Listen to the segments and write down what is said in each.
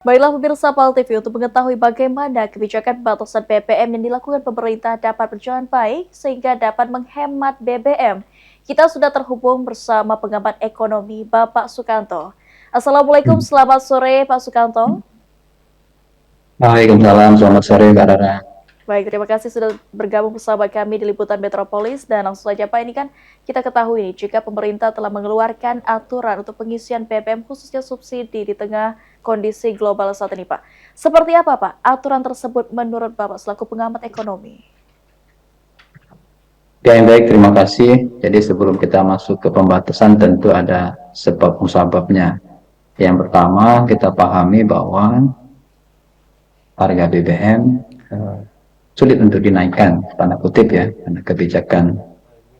Baiklah pemirsa PAL TV, untuk mengetahui bagaimana kebijakan pembatasan BBM yang dilakukan pemerintah dapat berjalan baik sehingga dapat menghemat BBM. Kita sudah terhubung bersama pengamat ekonomi Bapak Sukanto. Assalamualaikum, selamat sore Pak Sukanto. Waalaikumsalam, selamat sore Mbak Rara. Baik, terima kasih sudah bergabung bersama kami di Liputan Metropolis. Dan langsung saja Pak, ini kan kita ketahui nih, jika pemerintah telah mengeluarkan aturan untuk pengisian BBM khususnya subsidi di tengah kondisi global saat ini Pak. Seperti apa Pak aturan tersebut menurut Bapak selaku pengamat ekonomi? Ya, yang baik, terima kasih. Jadi sebelum kita masuk ke pembatasan tentu ada sebab musababnya. Yang pertama kita pahami bahwa harga BBM sulit untuk dinaikkan, tanda kutip ya, karena kebijakan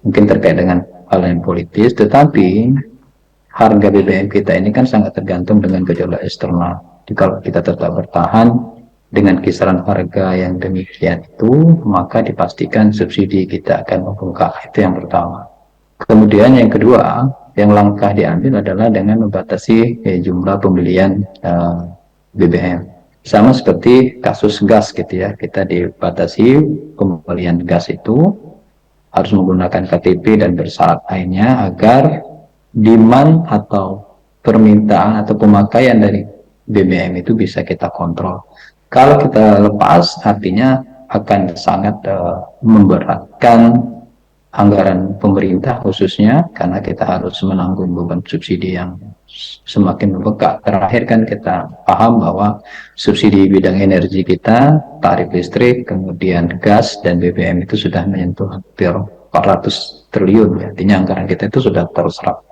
mungkin terkait dengan hal yang politis, tetapi harga BBM kita ini kan sangat tergantung dengan gejolak eksternal. Jadi kalau kita tetap bertahan dengan kisaran harga yang demikian itu, maka dipastikan subsidi kita akan membengkak. Itu yang pertama. Kemudian yang kedua, yang langkah diambil adalah dengan membatasi jumlah pembelian BBM. Sama seperti kasus gas gitu ya, kita dibatasi pembelian gas itu harus menggunakan KTP dan bersyarat lainnya agar demand atau permintaan atau pemakaian dari BBM itu bisa kita kontrol. Kalau kita lepas, artinya akan sangat memberatkan anggaran pemerintah khususnya karena kita harus menanggung beban subsidi yang semakin membengkak. Terakhir kan kita paham bahwa subsidi bidang energi kita, tarif listrik, kemudian gas dan BBM itu sudah menyentuh hampir 400 triliun. Ya. Artinya anggaran kita itu sudah terserap.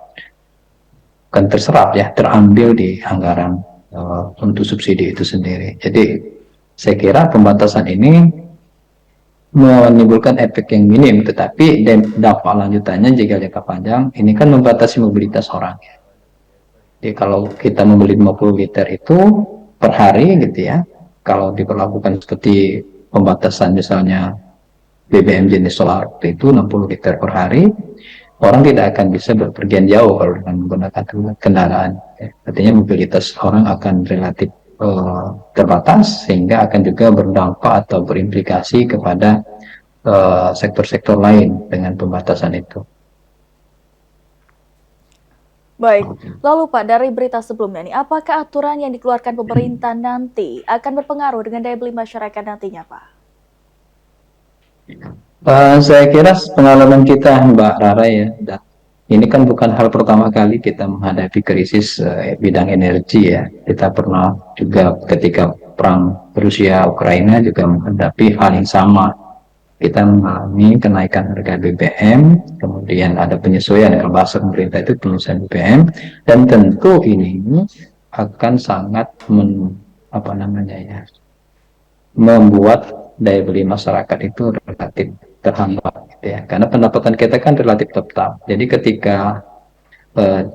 Bukan terserap ya, terambil di anggaran untuk subsidi itu sendiri. Jadi saya kira pembatasan ini menimbulkan efek yang minim, tetapi dampak lanjutannya jika jangka panjang ini kan membatasi mobilitas orang. Jadi kalau kita membeli 50 liter itu per hari gitu ya, kalau diperlakukan seperti pembatasan misalnya BBM jenis solar itu 60 liter per hari, orang tidak akan bisa berpergian jauh kalau dengan menggunakan kendaraan. Artinya mobilitas orang akan relatif terbatas sehingga akan juga berdampak atau berimplikasi kepada sektor-sektor lain dengan pembatasan itu. Baik, lalu Pak dari berita sebelumnya nih, apakah aturan yang dikeluarkan pemerintah nanti akan berpengaruh dengan daya beli masyarakat nantinya Pak? Saya kira pengalaman kita Mbak Rara ya, ini kan bukan hal pertama kali kita menghadapi krisis bidang energi ya. Kita pernah juga ketika perang Rusia Ukraina juga menghadapi hal yang sama. Kita mengalami kenaikan harga BBM, kemudian ada penyesuaian, kalau bahasa pemerintah itu penyesuaian BBM, dan tentu ini akan sangat membuat daya beli masyarakat itu relatif terhambat gitu ya, karena pendapatan kita kan relatif tetap. Jadi ketika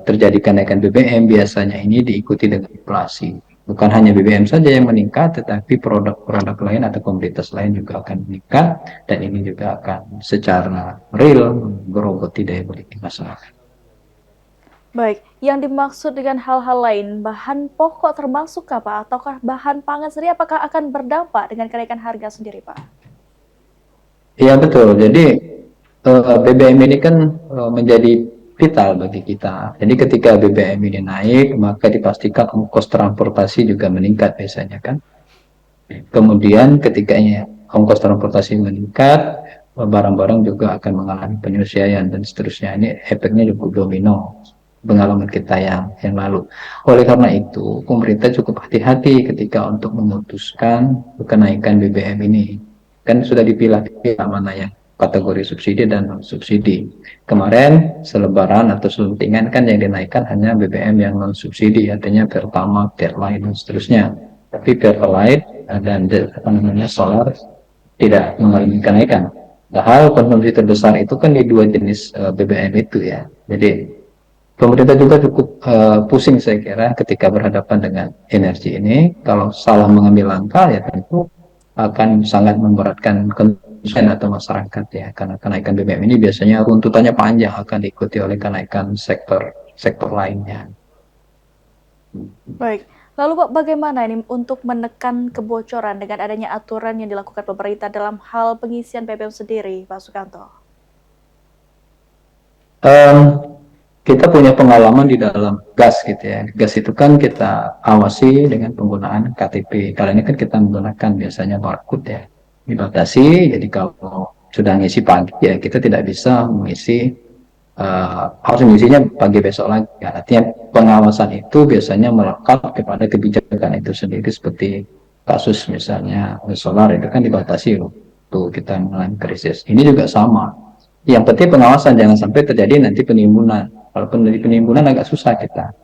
terjadi kenaikan BBM biasanya ini diikuti dengan inflasi. Bukan hanya BBM saja yang meningkat, tetapi produk-produk lain atau komoditas lain juga akan meningkat, dan ini juga akan secara real meroboti daya beli masyarakat. Baik, yang dimaksud dengan hal-hal lain, bahan pokok termasuk apa? Ataukah bahan pangan sendiri apakah akan berdampak dengan kenaikan harga sendiri Pak? Iya betul, jadi BBM ini kan menjadi vital bagi kita. Jadi ketika BBM ini naik, maka dipastikan ongkos transportasi juga meningkat biasanya kan. Kemudian ketika ongkos transportasi meningkat, barang-barang juga akan mengalami penyesuaian dan seterusnya. Ini efeknya cukup domino, pengalaman kita yang lalu. Oleh karena itu, pemerintah cukup hati-hati ketika untuk memutuskan kenaikan BBM ini. Kan sudah dipilah-pilah mana yang kategori subsidi dan non subsidi. Kemarin selebaran atau selentingan kan yang dinaikkan hanya BBM yang non subsidi, artinya Pertamax, Pertalite dan seterusnya. Tapi Pertalite dan solar tidak mengalami kenaikan. Padahal konsumsi terbesar itu kan di dua jenis BBM itu ya. Jadi pemerintah juga cukup pusing saya kira ketika berhadapan dengan energi ini. Kalau salah mengambil langkah ya tentu akan sangat memberatkan konsumen atau masyarakat ya, karena kenaikan BBM ini biasanya runtutannya panjang, akan diikuti oleh kenaikan sektor lainnya. Baik, Lalu Pak, bagaimana ini untuk menekan kebocoran dengan adanya aturan yang dilakukan pemerintah dalam hal pengisian BBM sendiri, Pak Sukanto? Em, kita punya pengalaman di dalam gas gitu ya. Gas itu kan kita awasi dengan penggunaan KTP. Kali ini kan kita menggunakan biasanya barcode ya. Dibatasi, jadi kalau sudah ngisi pagi ya kita tidak bisa mengisi harus mengisinya pagi besok lagi. Ya, artinya pengawasan itu biasanya melekat kepada kebijakan itu sendiri seperti kasus misalnya solar itu kan dibatasi loh. Tuh kita mengalami krisis. Ini juga sama. Yang penting pengawasan jangan sampai terjadi nanti penimbunan. Walaupun dari penimbunan agak susah kita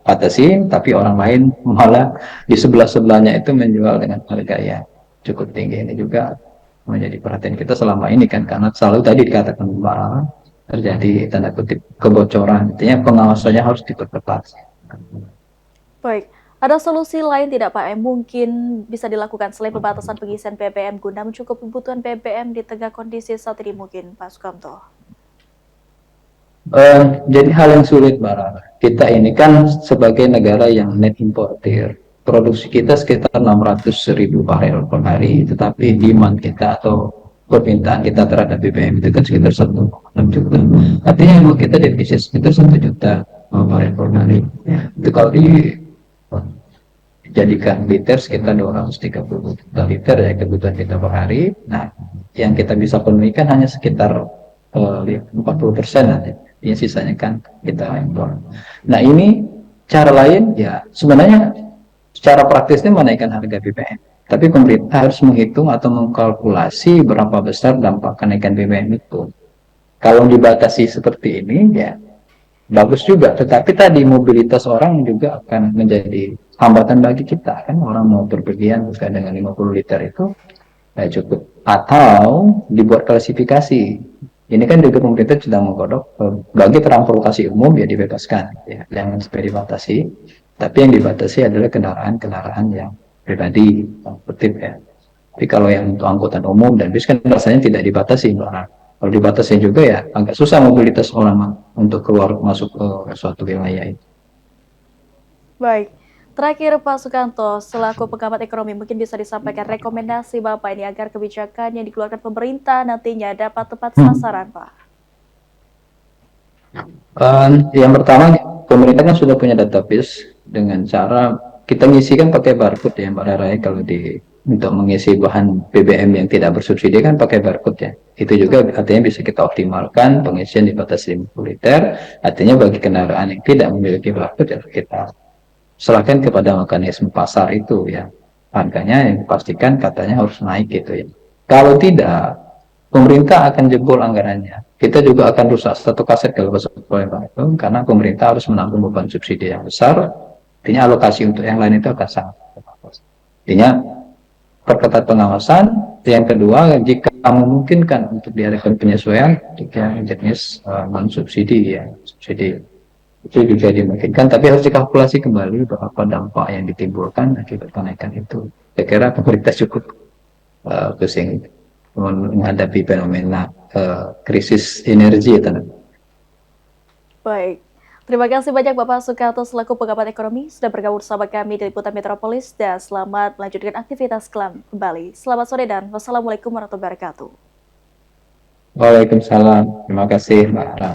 batasi, tapi orang lain malah di sebelah-sebelahnya itu menjual dengan harga yang cukup tinggi. Ini juga menjadi perhatian kita selama ini kan, karena selalu tadi dikatakan bahwa terjadi tanda kutip kebocoran. Artinya pengawasannya harus diperketat. Baik, ada solusi lain tidak Pak yang mungkin bisa dilakukan selain pembatasan pengisian BBM guna mencukupi kebutuhan BBM di tengah kondisi saat ini mungkin, Pak Sukamto? Jadi hal yang sulit, Mbak. Kita ini kan sebagai negara yang net importer, produksi kita sekitar 600.000 barel per hari, tetapi demand kita atau permintaan kita terhadap BBM itu kan sekitar 1,6 juta. Artinya kalau kita defisit sekitar 1 juta barel per hari. Itu kalau dijadikan liter sekitar 230 juta liter ya kebutuhan kita per hari. Nah, yang kita bisa penuhi kan hanya sekitar 40% aja. Yang sisanya kan kita impor. Nah, ini cara lain ya sebenarnya secara praktisnya menaikkan harga BBM. Tapi pemerintah harus menghitung atau mengkalkulasi berapa besar dampak kenaikan BBM itu. Kalau dibatasi seperti ini ya bagus juga, tetapi tadi mobilitas orang juga akan menjadi hambatan bagi kita kan, orang mau berpergian bukan dengan 50 liter itu cukup, atau dibuat klasifikasi. Ini kan juga pemerintah sedang menggodok bagi transportasi umum ya dibebaskan ya, jangan sampai dibatasi, tapi yang dibatasi adalah kendaraan-kendaraan yang pribadi tertib ya. Tapi kalau yang untuk angkutan umum dan bis kan rasanya tidak dibatasi, kalau dibatasi juga ya agak susah mobilitas orang untuk keluar masuk ke suatu wilayah itu. Baik, terakhir Pak Sukanto, selaku pengamat ekonomi mungkin bisa disampaikan rekomendasi Bapak ini agar kebijakan yang dikeluarkan pemerintah nantinya dapat tepat sasaran, Pak. Yang pertama, pemerintah kan sudah punya database dengan cara kita ngisikan pakai barcode ya Mbak Rara, kalau untuk mengisi bahan BBM yang tidak bersubsidi kan pakai barcode ya. Itu juga artinya bisa kita optimalkan pengisian di batas 50 liter. Artinya bagi kendaraan yang tidak memiliki barcode ya kita serahkan kepada mekanisme pasar itu ya. Harganya yang dipastikan katanya harus naik gitu ya. Kalau tidak, pemerintah akan jebol anggarannya. Kita juga akan rusak satu kaset kalau proyek itu, karena pemerintah harus menanggung beban subsidi yang besar. Artinya alokasi untuk yang lain itu akan sangat terbatas. Artinya perketat pengawasan. Yang kedua, jika memungkinkan untuk diadakan penyesuaian untuk yang jenis non subsidi ya, subsidi itu juga dimungkinkan, tapi harus dikalkulasi kembali berapa dampak yang ditimbulkan akibat kenaikan itu. Saya kira pemerintah cukup pusing menghadapi fenomena krisis energi ya. Baik, terima kasih banyak Bapak Sukanto selaku pengamat ekonomi sudah bergabung bersama kami di Liputan Metropolis dan selamat melanjutkan aktivitas kembali. Selamat sore dan wassalamualaikum warahmatullahi wabarakatuh. Waalaikumsalam. Terima kasih Mbak Ara.